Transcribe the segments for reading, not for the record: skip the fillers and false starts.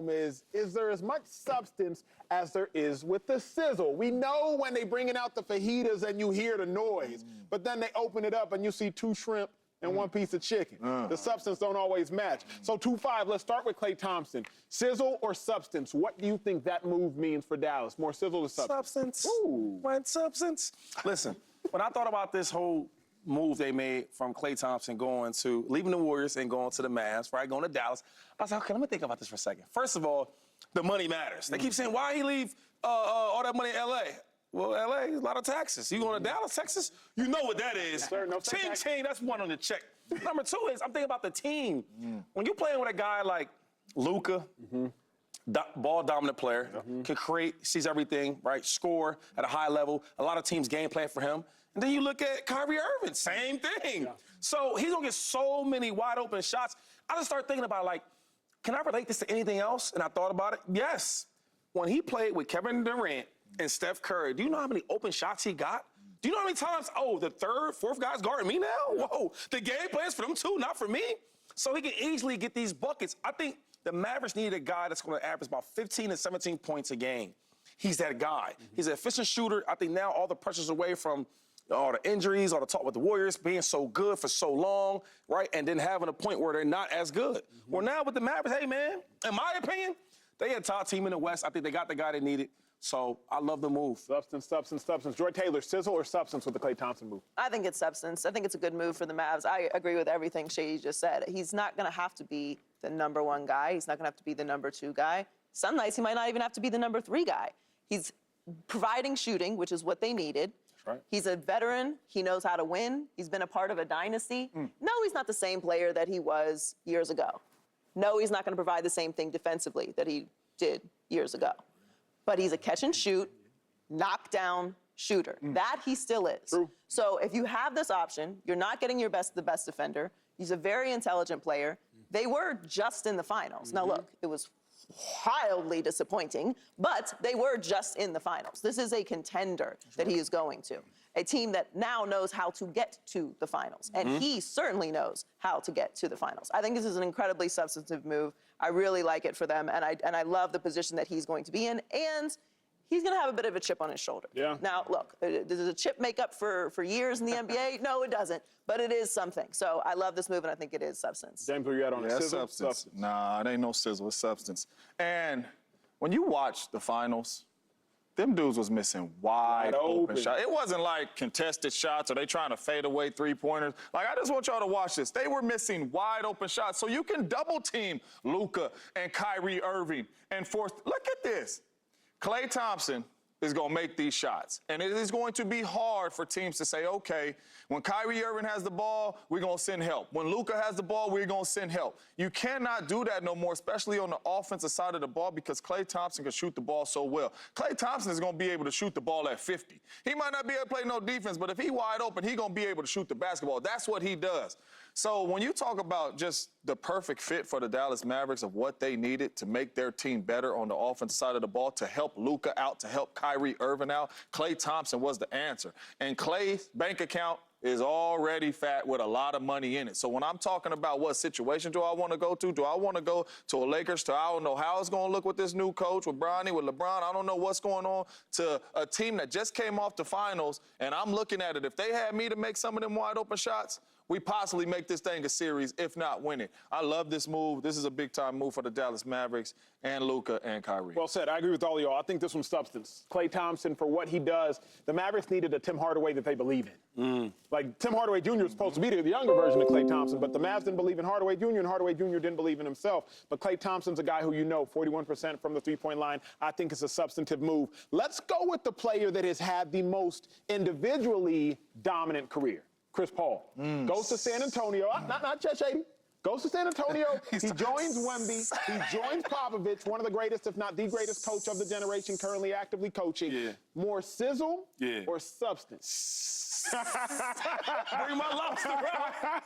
problem is there as much substance as there is with the sizzle? We know when they bringing out the fajitas and you hear the noise, but then they open it up and you see 2 shrimp and 1 piece of chicken. The substance don't always match. So 2-5, let's start with Klay Thompson. Sizzle or substance? What do you think that move means for Dallas? More sizzle or substance? Substance. Ooh. Went substance. Listen, when I thought about this whole move they made from Klay Thompson leaving the Warriors and going to the Mavs, right, going to Dallas, I was like, okay, let me think about this for a second. First of all, the money matters. They keep saying, why he leave all that money in L.A.? Well, L.A. is a lot of taxes. You going to Dallas, Texas? You know what that is. Sir, no ching, ching, that's 1 on the check. Number 2 is, I'm thinking about the team. When you're playing with a guy like Luka, ball-dominant player, can create, sees everything, right, score at a high level. A lot of teams game plan for him. And then you look at Kyrie Irving, same thing. Yeah. So he's going to get so many wide-open shots. I just started thinking about, like, can I relate this to anything else? And I thought about it. Yes. When he played with Kevin Durant and Steph Curry, do you know how many open shots he got? Do you know how many times, the 3rd, 4th guy's guarding me now? Whoa, the game plan's for them too, not for me. So he can easily get these buckets. I think the Mavericks need a guy that's going to average about 15 to 17 points a game. He's that guy. He's an efficient shooter. I think now all the pressure's away from all the injuries, all the talk with the Warriors being so good for so long, right? And then having a point where they're not as good. Well, now with the Mavericks, hey, man, in my opinion, they a top team in the West. I think they got the guy they needed. So I love the move. Substance, substance, substance. Joy Taylor, sizzle or substance with the Klay Thompson move? I think it's substance. I think it's a good move for the Mavs. I agree with everything Shady just said. He's not going to have to be the number 1 guy. He's not going to have to be the number 2 guy. Some nights he might not even have to be the number 3 guy. He's providing shooting, which is what they needed. Right. He's a veteran. He knows how to win. He's been a part of a dynasty. No, he's not the same player that he was years ago. No, he's not going to provide the same thing defensively that he did years ago. But he's a catch-and-shoot, knockdown shooter. That he still is. True. So if you have this option, you're not getting the best defender. He's a very intelligent player. They were just in the finals. Now, look, it was wildly disappointing, but they were just in the finals. This is a contender that he is going to, a team that now knows how to get to the finals, and he certainly knows how to get to the finals. I think this is an incredibly substantive move. I really like it for them, and I love the position that he's going to be in, and he's going to have a bit of a chip on his shoulder. Yeah. Now, look, does a chip make up for years in the NBA? No, it doesn't, but it is something. So I love this move, and I think it is substance. James, where you at on it? Sizzle? Substance. Nah, it ain't no sizzle, it's substance. And when you watch the finals, them dudes was missing wide open shots. It wasn't like contested shots or they trying to fade away 3-pointers. Like, I just want y'all to watch this. They were missing wide open shots. So you can double team Luka and Kyrie Irving and force. Look at this. Klay Thompson is going to make these shots. And it is going to be hard for teams to say, okay, when Kyrie Irving has the ball, we're going to send help. When Luka has the ball, we're going to send help. You cannot do that no more, especially on the offensive side of the ball, because Klay Thompson can shoot the ball so well. Klay Thompson is going to be able to shoot the ball at 50. He might not be able to play no defense, but if he wide open, he's going to be able to shoot the basketball. That's what he does. So when you talk about just the perfect fit for the Dallas Mavericks of what they needed to make their team better on the offensive side of the ball, to help Luka out, to help Kyrie Irving out, Klay Thompson was the answer. And Klay's bank account is already fat with a lot of money in it. So when I'm talking about what situation do I want to go to, do I want to go to a Lakers, to I don't know how it's going to look with this new coach, with Bronny, with LeBron, I don't know what's going on, to a team that just came off the finals, and I'm looking at it, if they had me to make some of them wide open shots, we possibly make this thing a series, if not win it. I love this move. This is a big-time move for the Dallas Mavericks and Luka and Kyrie. Well said. I agree with all of y'all. I think this one's substance. Klay Thompson, for what he does, the Mavericks needed a Tim Hardaway that they believe in. Like, Tim Hardaway Jr. was supposed to be the younger version of Klay Thompson, but the Mavs didn't believe in Hardaway Jr., and Hardaway Jr. didn't believe in himself. But Klay Thompson's a guy who 41% from the three-point line. I think it's a substantive move. Let's go with the player that has had the most individually dominant career. Chris Paul goes to San Antonio. Not Chet Shady. Goes to San Antonio. He joins Wemby. He joins Popovich, one of the greatest, if not the greatest coach of the generation currently actively coaching. Yeah. More sizzle or substance? Bring my lobster out.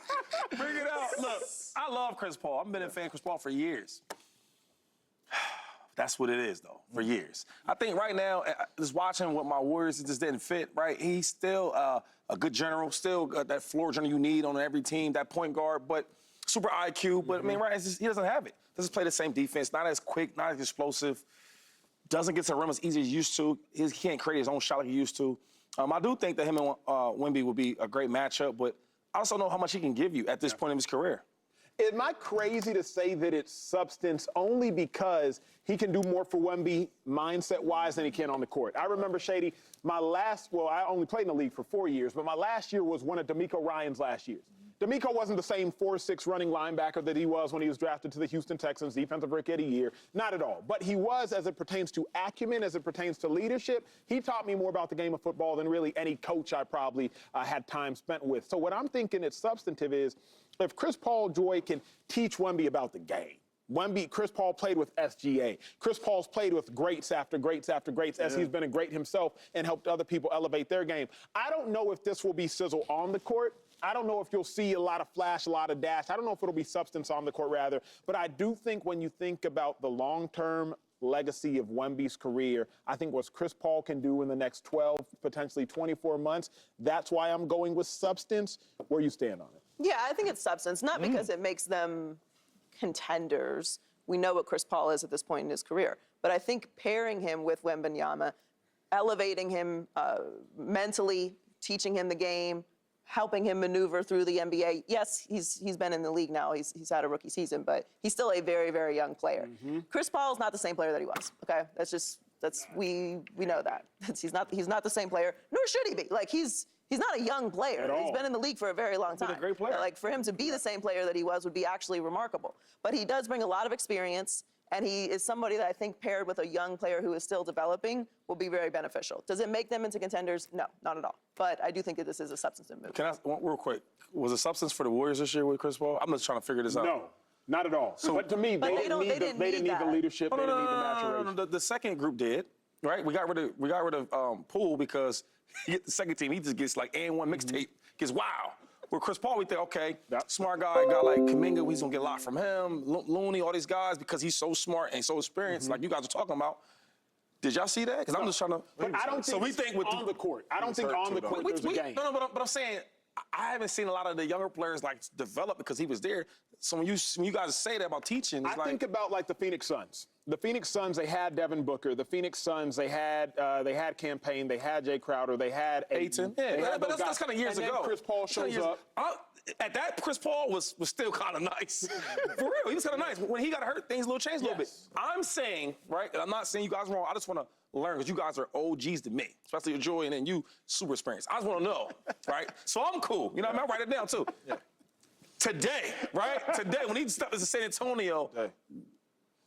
Bring it out. Look, I love Chris Paul. I've been a fan of Chris Paul for years. That's what it is, though, for years. I think right now, just watching what my Warriors, it just didn't fit, right? He's still a good general, still that floor general you need on every team, that point guard. But super IQ, but I mean, right, it's just, he doesn't have it. Doesn't play the same defense, not as quick, not as explosive, doesn't get to the rim as easy as he used to. He can't create his own shot like he used to. I do think that him and Wemby would be a great matchup, but I also know how much he can give you at this point in his career. Am I crazy to say that it's substance only because he can do more for Wemby mindset-wise than he can on the court? I remember, Shady, I only played in the league for 4 years, but my last year was one of D'Amico Ryan's last years. D'Amico wasn't the same 4'6" running linebacker that he was when he was drafted to the Houston Texans, defensive rookie of the year. Not at all. But he was, as it pertains to acumen, as it pertains to leadership, he taught me more about the game of football than really any coach I probably had time spent with. So what I'm thinking it's substantive is, if Chris Paul Joy can teach Wemby about the game. Chris Paul played with SGA. Chris Paul's played with greats after greats after greats, as he's been a great himself and helped other people elevate their game. I don't know if this will be sizzle on the court. I don't know if you'll see a lot of flash, a lot of dash. I don't know if it'll be substance on the court, rather. But I do think when you think about the long-term legacy of Wemby's career, I think what Chris Paul can do in the next 12, potentially 24 months, that's why I'm going with substance. Where you stand on it? Yeah, I think it's substance, not because it makes them contenders. We know what Chris Paul is at this point in his career. But I think pairing him with Wembanyama, elevating him mentally, teaching him the game, helping him maneuver through the NBA. Yes, he's been in the league now. He's had a rookie season, but he's still a very, very young player. Chris Paul is not the same player that he was. Okay, we know that. He's not the same player, nor should he be. Like he's not a young player. He's been in the league for a very long time. He's a great player. Like for him to be the same player that he was would be actually remarkable. But he does bring a lot of experience. And he is somebody that I think paired with a young player who is still developing will be very beneficial. Does it make them into contenders? No, not at all. But I do think that this is a substantive move. Can I, real quick, was it substance for the Warriors this year with Chris Paul? I'm just trying to figure this out. No, not at all. But to me, they didn't need the leadership. They didn't need the maturation. No. The second group did, right? We got rid of Poole because he get the second team. He just gets like and one mixtape. Gets wow. With Chris Paul, we think, okay, smart guy like Kuminga, he's gonna get a lot from him. Looney, all these guys, because he's so smart and so experienced, like you guys are talking about. Did y'all see that? Because I'm just trying to. But I don't think we think on the court. I don't think on the court there's a game. No, but I'm saying I haven't seen a lot of the younger players like develop because he was there. So when you guys say that about teaching, it's I think about like the Phoenix Suns. The Phoenix Suns, they had Devin Booker. The Phoenix Suns, they had Campaign, they had Jay Crowder, they had Ayton. Yeah, but that's kind of years ago. Chris Paul shows up. At that, Chris Paul was still kind of nice. For real, he was kind of nice. When he got hurt, things changed a little bit. I'm saying, right, and I'm not saying you guys are wrong. I just want to learn because you guys are OGs to me, especially your Joy, and then you super experienced. I just want to know, right? So I'm cool. You know what I mean? I'll write it down too. Yeah. Today, right? Today, when he stepped into San Antonio,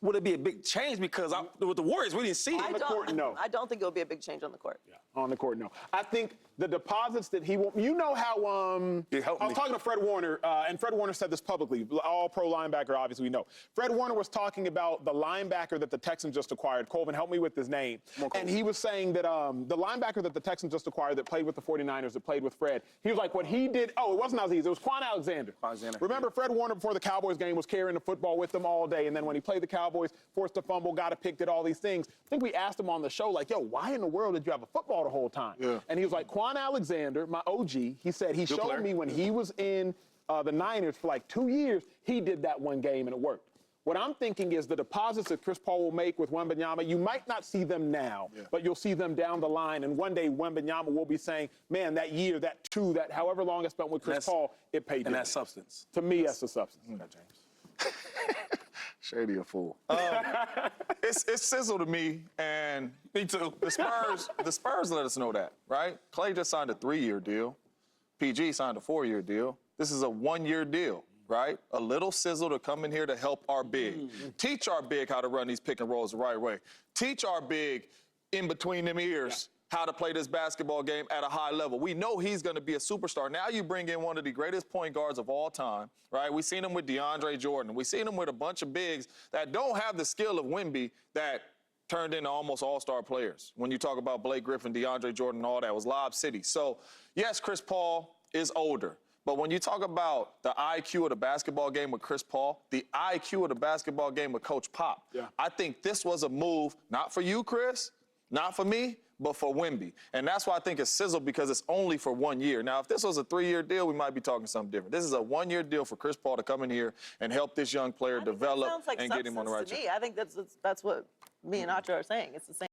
would it be a big change? Because with the Warriors, we didn't see it. On the court, no. I don't think it will be a big change on the court. Yeah. On the court, no. I think the deposits that he will. You know how I was talking to Fred Warner, and Fred Warner said this publicly. All-pro linebacker, obviously we know. Fred Warner was talking about the linebacker that the Texans just acquired. Colvin, help me with his name. And he was saying that the linebacker that the Texans just acquired that played with the 49ers, that played with Fred, he was like, what he did. Oh, it wasn't Aziz. It was Quan Alexander. Remember, Fred Warner before the Cowboys game was carrying the football with them all day, and then when he played the Cowboys, forced a fumble, got a pick, did all these things. I think we asked him on the show, like, yo, why in the world did you have a football the whole time? Yeah. And he was like, Quan Alexander, my OG, he said he showed me when he was in the Niners for like 2 years, he did that one game and it worked. What I'm thinking is the deposits that Chris Paul will make with Wembanyama, you might not see them now, but you'll see them down the line. And one day Wembanyama will be saying, man, that year, that two, that however long I spent with Chris Paul, it paid. And that's substance. To me, that's the substance. James. Shady a fool. It's sizzle to me, and me too. The Spurs let us know that, right? Klay just signed a 3-year deal. PG signed a 4-year deal. This is a 1-year deal, right? A little sizzle to come in here to help our big. Teach our big how to run these pick and rolls the right way. Teach our big in between them ears how to play this basketball game at a high level. We know he's going to be a superstar. Now you bring in one of the greatest point guards of all time, right? We've seen him with DeAndre Jordan. We've seen him with a bunch of bigs that don't have the skill of Wemby that turned into almost all-star players. When you talk about Blake Griffin, DeAndre Jordan, all that, was Lob City. So, yes, Chris Paul is older. But when you talk about the IQ of the basketball game with Chris Paul, the IQ of the basketball game with Coach Pop, I think this was a move, not for you, Chris, Not for me, but for Wemby. And that's why I think it's sizzled, because it's only for 1 year. Now, if this was a 3-year deal, we might be talking something different. This is a 1-year deal for Chris Paul to come in here and help this young player develop Sounds like and get him on the right substance track. to me. I think that's what me and Acho are saying. It's the same.